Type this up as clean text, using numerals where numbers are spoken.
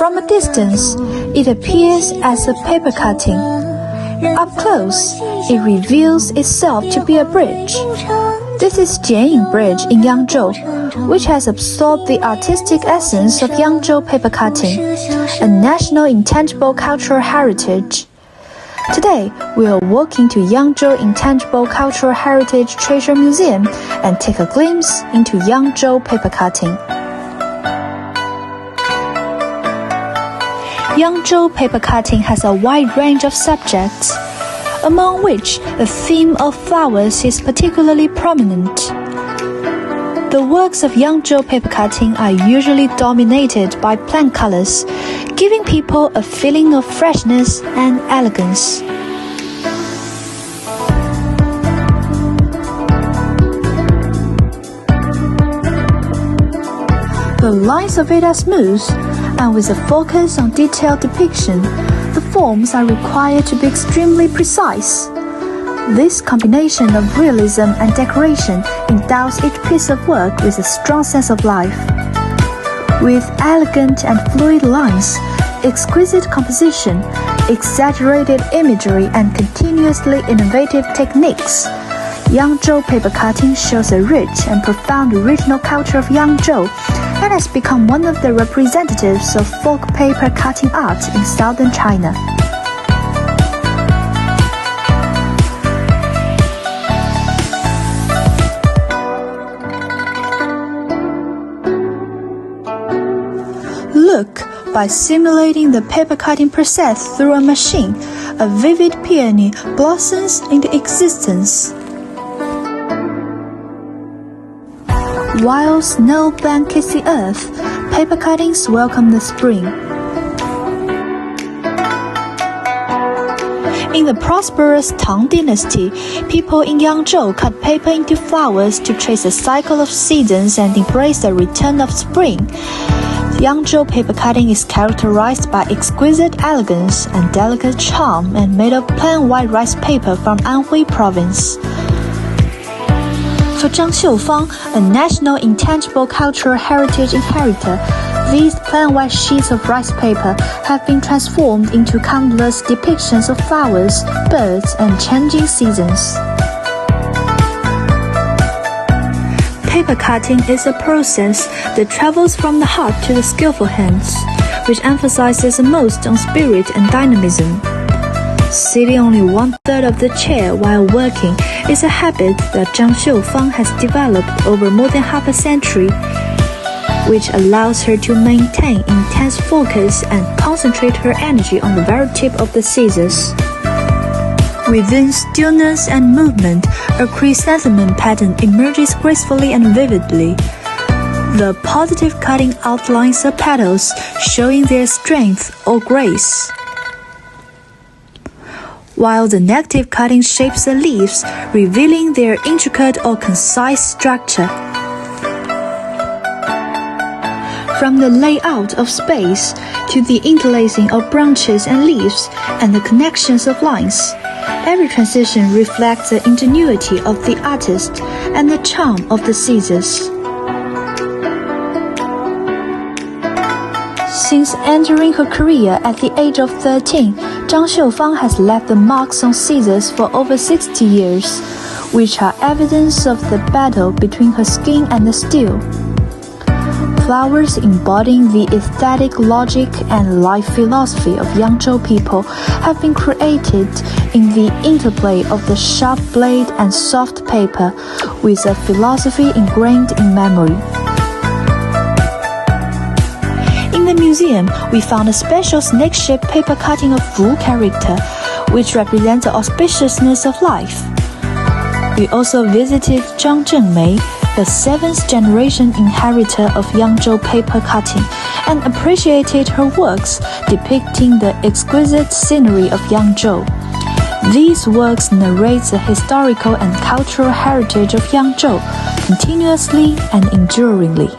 From a distance, it appears as a paper cutting. Up close, it reveals itself to be a bridge. This is Jianying Bridge in Yangzhou, which has absorbed the artistic essence of Yangzhou paper cutting, a national intangible cultural heritage. Today, we are walking to Yangzhou Intangible Cultural Heritage Treasure Museum and take a glimpse into Yangzhou paper cutting. Yangzhou paper cutting has a wide range of subjects, among which the theme of flowers is particularly prominent. The works of Yangzhou paper cutting are usually dominated by plant colors, giving people a feeling of freshness and elegance. The lines of it are smooth, and with a focus on detailed depiction, the forms are required to be extremely precise. This combination of realism and decoration endows each piece of work with a strong sense of life. With elegant and fluid lines, exquisite composition, exaggerated imagery, and continuously innovative techniques, Yangzhou paper cutting shows a rich and profound regional culture of Yangzhou and has become one of the representatives of folk paper cutting art in southern China. Look, by simulating the paper cutting process through a machine, a vivid peony blossoms into existence. While snow blankets the earth, paper cuttings welcome the spring. In the prosperous Tang Dynasty, people in Yangzhou cut paper into flowers to trace the cycle of seasons and embrace the return of spring. Yangzhou paper cutting is characterized by exquisite elegance and delicate charm and made of plain white rice paper from Anhui province. For Zhang Xiufang, a national intangible cultural heritage inheritor, these plain white sheets of rice paper have been transformed into countless depictions of flowers, birds, and changing seasons. Paper cutting is a process that travels from the heart to the skillful hands, which emphasizes the most on spirit and dynamism. Sitting only 1/3 of the chair while working is a habit that Zhang Xiufang has developed over more than half a century, which allows her to maintain intense focus and concentrate her energy on the very tip of the scissors. Within stillness and movement, a chrysanthemum pattern emerges gracefully and vividly. The positive cutting outlines the petals, showing their strength or grace, while the negative cutting shapes the leaves, revealing their intricate or concise structure. From the layout of space to the interlacing of branches and leaves and the connections of lines, every transition reflects the ingenuity of the artist and the charm of the scissors. Since entering her career at the age of 13, Zhang Xiufang has left the marks on scissors for over 60 years, which are evidence of the battle between her skin and the steel. Flowers embodying the aesthetic logic and life philosophy of Yangzhou people have been created in the interplay of the sharp blade and soft paper, with a philosophy ingrained in memory. In the museum, we found a special snake-shaped paper cutting of Wu character, which represents the auspiciousness of life. We also visited Zhang Zhengmei, the 7th generation inheritor of Yangzhou paper cutting, and appreciated her works depicting the exquisite scenery of Yangzhou. These works narrate the historical and cultural heritage of Yangzhou continuously and enduringly.